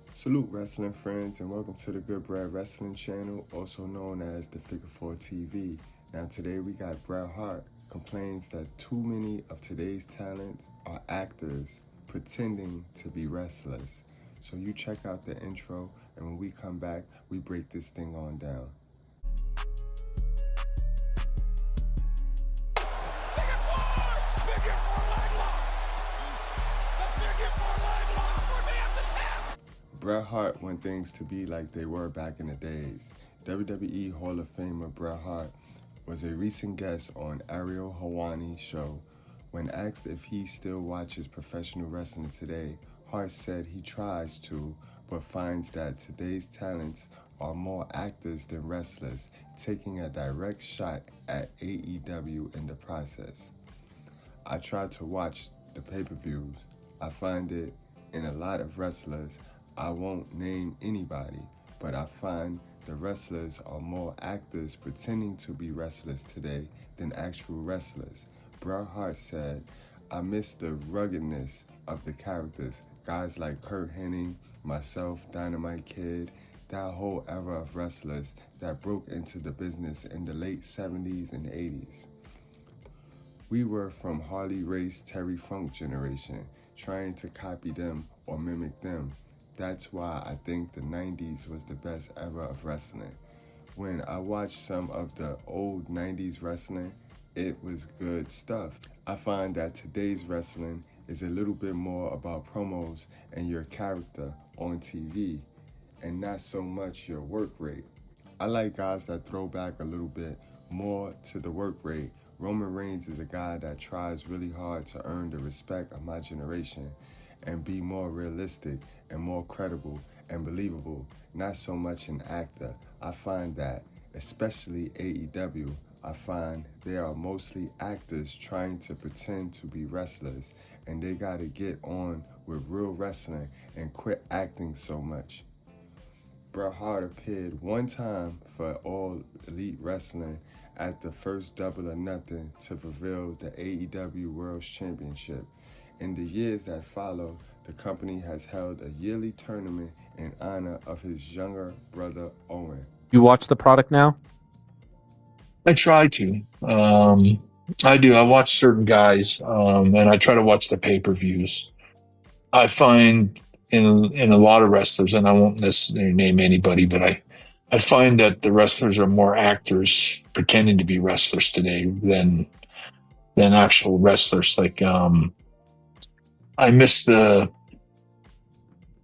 Salute wrestling friends and welcome to the Goodbread wrestling channel, also known as the Figure 4 TV. Now today we got Bret Hart complains that too many of today's talent are actors pretending to be wrestlers. So you check out the intro and when we come back, we break this thing on down. Bret Hart want things to be like they were back in the days. WWE Hall of Famer Bret Hart was a recent guest on Ariel Helwani's show. When asked if he still watches professional wrestling today, Hart said he tries to, but finds that today's talents are more actors than wrestlers, taking a direct shot at AEW in the process. I try to watch the pay-per-views. I find it in a lot of wrestlers. I won't name anybody, but I find the wrestlers are more actors pretending to be wrestlers today than actual wrestlers. Bret Hart said, I miss the ruggedness of the characters. Guys like Kurt Hennig, myself, Dynamite Kid, that whole era of wrestlers that broke into the business in the late 70s and 80s. We were from Harley Race, Terry Funk generation, trying to copy them or mimic them. That's why I think the 90s was the best era of wrestling. When I watched some of the old 90s wrestling, it was good stuff. I find that today's wrestling is a little bit more about promos and your character on TV, and not so much your work rate. I like guys that throw back a little bit more to the work rate. Roman Reigns is a guy that tries really hard to earn the respect of my generation and be more realistic and more credible and believable, not so much an actor. I find that, especially AEW, I find they are mostly actors trying to pretend to be wrestlers, and they gotta get on with real wrestling and quit acting so much. Bret Hart appeared one time for All Elite Wrestling at the first Double or Nothing to reveal the AEW World Championship. In the years that follow, the company has held a yearly tournament in honor of his younger brother, Owen. You watch the product now? I try to. I do. I watch certain guys, and I try to watch the pay-per-views. I find in a lot of wrestlers, and I won't necessarily name anybody, but I find that the wrestlers are more actors pretending to be wrestlers today than actual wrestlers. Like I miss the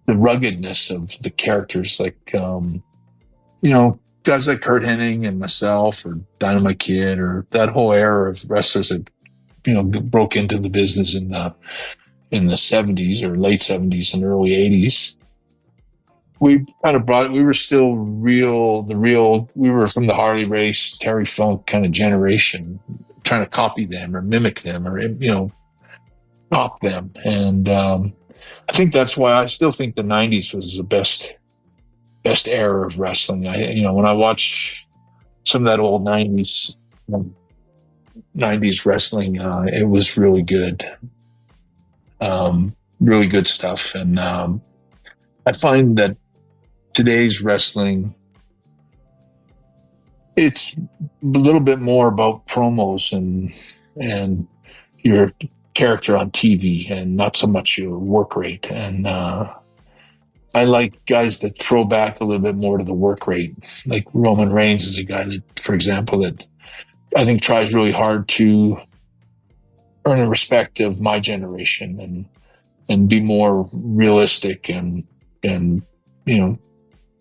ruggedness of the characters, like guys like Kurt Hennig and myself, or Dynamite Kid, or that whole era of wrestlers that broke into the business in the 70s or late 70s and early 80s. We kind of we were still real. We were from the Harley Race, Terry Funk kind of generation, trying to copy them or mimic them or top them. And I think that's why I still think the 90s was the best era of wrestling. When I watch some of that old 90s wrestling, it was really good. Really good stuff. And I find that today's wrestling, it's a little bit more about promos and your character on TV and not so much your work rate. And I like guys that throw back a little bit more to the work rate. Like Roman Reigns is a guy that, for example, that I think tries really hard to earn the respect of my generation and be more realistic and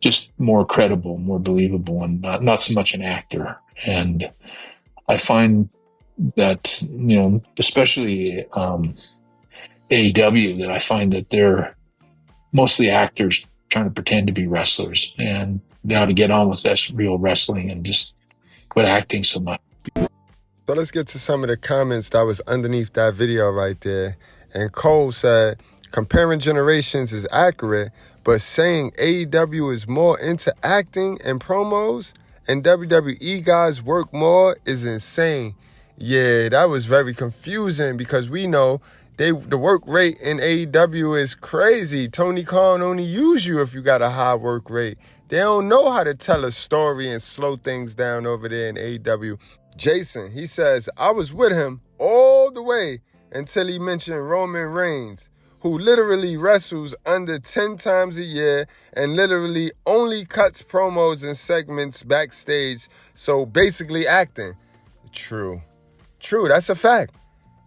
just more credible, more believable, and not so much an actor. And I find that, especially AEW, that I find that they're mostly actors trying to pretend to be wrestlers, and now to get on with this real wrestling and just quit acting so much. So let's get to some of the comments that was underneath that video right there. And Cole said, comparing generations is accurate, but saying AEW is more into acting and promos and WWE guys work more is insane. Yeah, that was very confusing because we know The work rate in AEW is crazy. Tony Khan only use you if you got a high work rate. They don't know how to tell a story and slow things down over there in AEW. Jason, he says, I was with him all the way until he mentioned Roman Reigns, who literally wrestles under 10 times a year and literally only cuts promos and segments backstage. So basically acting. True, that's a fact.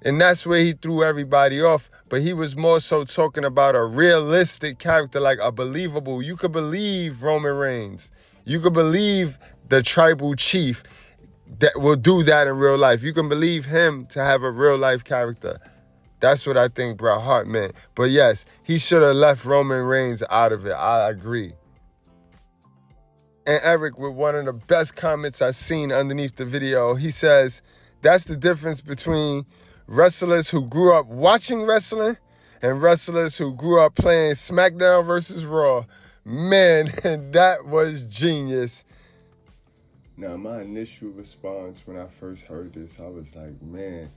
And that's where he threw everybody off. But he was more so talking about a realistic character, like a believable. You could believe Roman Reigns. You could believe the tribal chief that will do that in real life. You can believe him to have a real life character. That's what I think Bret Hart meant. But yes, he should have left Roman Reigns out of it. I agree. And Eric, with one of the best comments I've seen underneath the video, he says, that's the difference between wrestlers who grew up watching wrestling and wrestlers who grew up playing SmackDown versus Raw. Man, that was genius. Now, my initial response when I first heard this, I was like, man,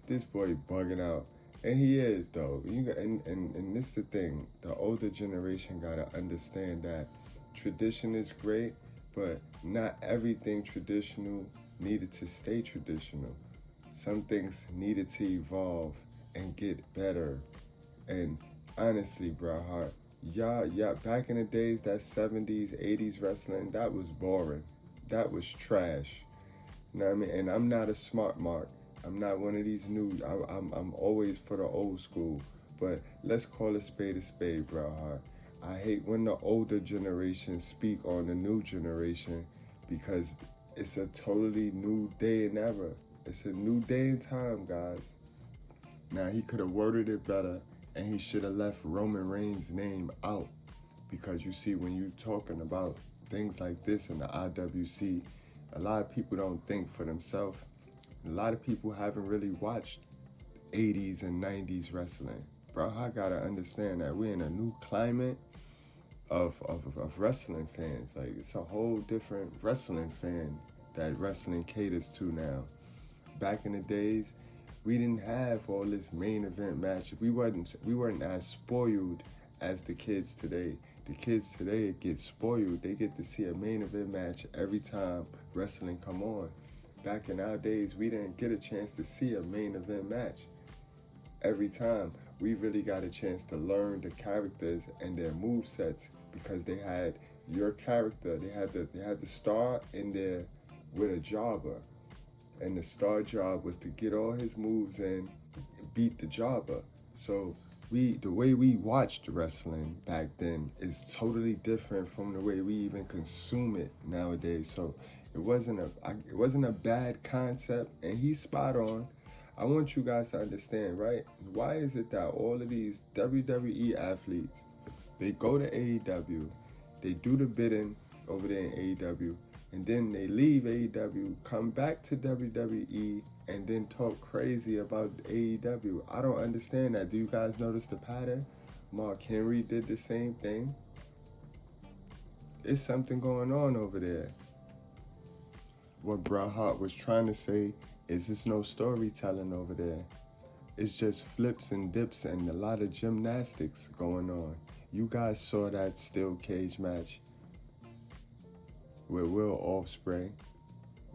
this boy bugging out. And he is, though. And this is the thing. The older generation got to understand that tradition is great, but not everything traditional needed to stay traditional. Some things needed to evolve and get better. And honestly, Bret Hart, y'all, back in the days, that 70s, 80s wrestling, that was boring. That was trash. You know what I mean? And I'm not a smart mark. I'm not one of these new, I'm always for the old school. But let's call a spade, Bret Hart. I hate when the older generation speak on the new generation because it's a totally new day and era. It's a new day and time, guys. Now, he could have worded it better, and he should have left Roman Reigns' name out. Because you see, when you're talking about things like this in the IWC, a lot of people don't think for themselves. A lot of people haven't really watched 80s and 90s wrestling. Bro, I gotta understand that we're in a new climate of wrestling fans. Like, it's a whole different wrestling fan that wrestling caters to now. Back in the days, we didn't have all this main event match. We weren't as spoiled as the kids today. The kids today get spoiled. They get to see a main event match every time wrestling come on. Back in our days, we didn't get a chance to see a main event match every time. We really got a chance to learn the characters and their move sets because they had your character. They had the star in there with a jobber. And the star job was to get all his moves in, beat the jobber. So the way we watched wrestling back then is totally different from the way we even consume it nowadays. So it wasn't a bad concept, and he's spot on. I want you guys to understand, right? Why is it that all of these WWE athletes, they go to AEW, they do the bidding over there in AEW, and then they leave AEW, come back to WWE, and then talk crazy about AEW. I don't understand that. Do you guys notice the pattern? Mark Henry did the same thing. It's something going on over there. What Bret Hart was trying to say is there's no storytelling over there. It's just flips and dips and a lot of gymnastics going on. You guys saw that steel cage match with Will Ospreay.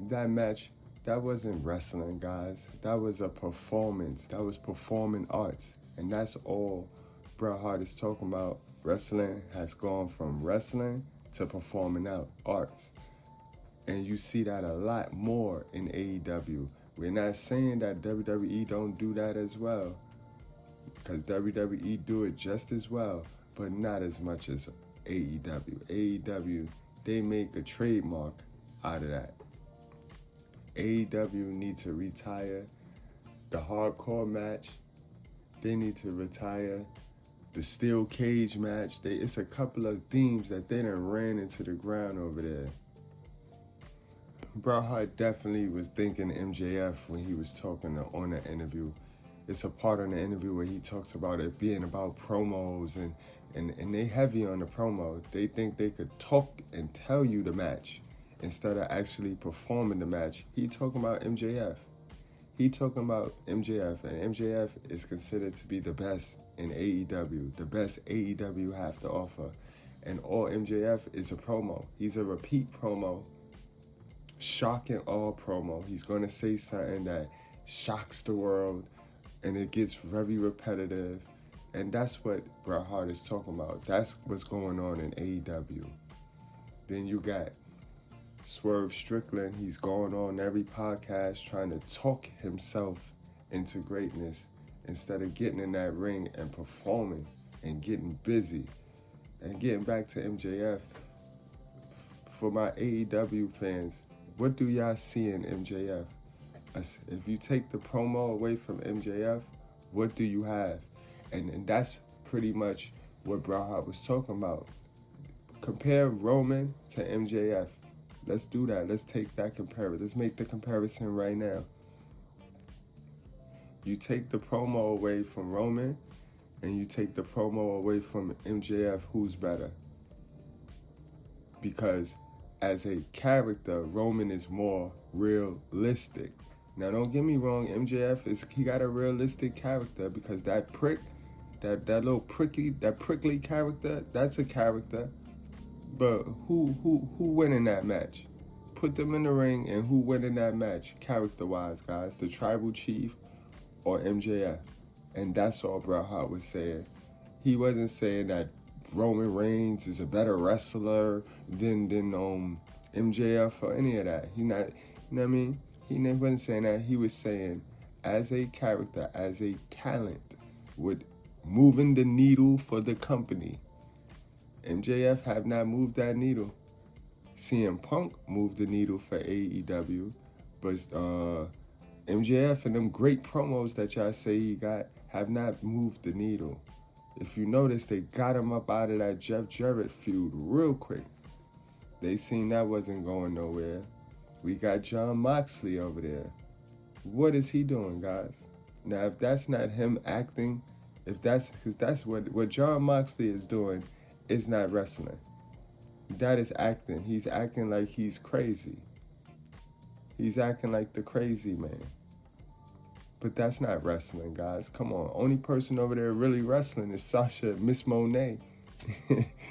That match, that wasn't wrestling, guys. That was a performance. That was performing arts. And that's all Bret Hart is talking about. Wrestling has gone from wrestling to performing arts. And you see that a lot more in AEW. We're not saying that WWE don't do that as well, because WWE do it just as well, but not as much as AEW. AEW, they make a trademark out of that. AEW need to retire the hardcore match. They need to retire the steel cage match. It's a couple of themes that they done ran into the ground over there. Bret Hart definitely was thinking MJF when he was talking on the interview. It's a part on the interview where he talks about it being about promos and they heavy on the promo. They think they could talk and tell you the match instead of actually performing the match. He talking about MJF. He talking about MJF, and MJF is considered to be the best in AEW, the best AEW have to offer. And all MJF is a promo. He's a repeat promo, shocking all promo. He's going to say something that shocks the world, and it gets very repetitive. And that's what Bret Hart is talking about. That's what's going on in AEW. Then you got Swerve Strickland. He's going on every podcast trying to talk himself into greatness instead of getting in that ring and performing and getting busy. And getting back to MJF, for my AEW fans, what do y'all see in MJF? If you take the promo away from MJF, what do you have? And that's pretty much what Bret Hart was talking about. Compare Roman to MJF. Let's do that. Let's take that comparison. Let's make the comparison right now. You take the promo away from Roman, and you take the promo away from MJF, who's better? Because as a character, Roman is more realistic. Now, don't get me wrong, he got a realistic character, because that prick, that little prickly character, that's a character. But who win in that match? Put them in the ring, and who win in that match, character-wise, guys? The Tribal Chief or MJF? And that's all Bret Hart was saying. He wasn't saying that Roman Reigns is a better wrestler than MJF or any of that. He not, you know what I mean? He wasn't saying that. He was saying, as a character, as a talent, with moving the needle for the company, MJF have not moved that needle. CM Punk moved the needle for AEW, but MJF and them great promos that y'all say he got have not moved the needle. If you notice, they got him up out of that Jeff Jarrett feud real quick. They seen that wasn't going nowhere. We got Jon Moxley over there. What is he doing, guys? Now, if that's not him acting, because that's what Jon Moxley is doing, is not wrestling. That is acting. He's acting like he's crazy. He's acting like the crazy man. But that's not wrestling, guys. Come on. Only person over there really wrestling is Sasha, Miss Monet.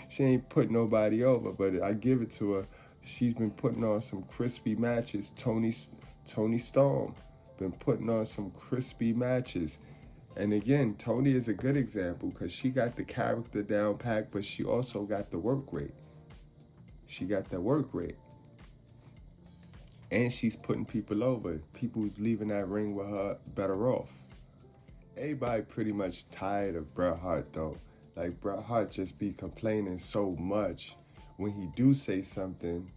She ain't put nobody over, but I give it to her. She's been putting on some crispy matches. Tony Storm been putting on some crispy matches. And again, Tony is a good example because she got the character down packed, but she also got the work rate. She got that work rate. And she's putting people over. People who's leaving that ring with her better off. Everybody pretty much tired of Bret Hart, though. Like, Bret Hart just be complaining so much. When he do say something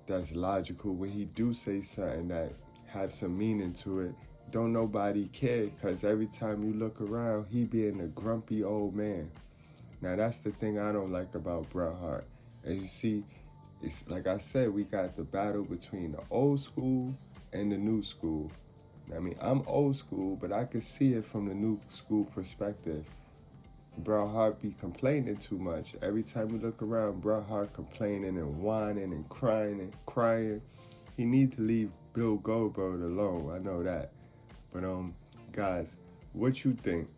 that's logical, when he do say something that have some meaning to it, don't nobody care, because every time you look around, he being a grumpy old man. Now, that's the thing I don't like about Bret Hart. And you see, it's like I said, we got the battle between the old school and the new school. I mean, I'm old school, but I can see it from the new school perspective. Bret Hart be complaining too much. Every time you look around, Bret Hart complaining and whining and crying. He need to leave Bill Goldberg alone. I know that. But guys, what you think?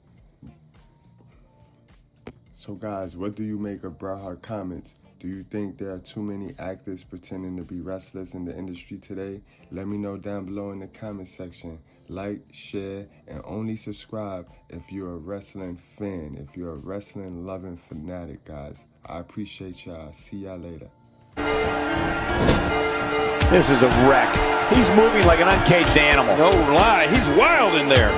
So guys, what do you make of Bret Hart comments? Do you think there are too many actors pretending to be wrestlers in the industry today? Let me know down below in the comment section. Like, share, and only subscribe if you're a wrestling fan, if you're a wrestling loving fanatic, guys. I appreciate y'all. See y'all later. This is a wreck. He's moving like an uncaged animal. No lie, he's wild in there.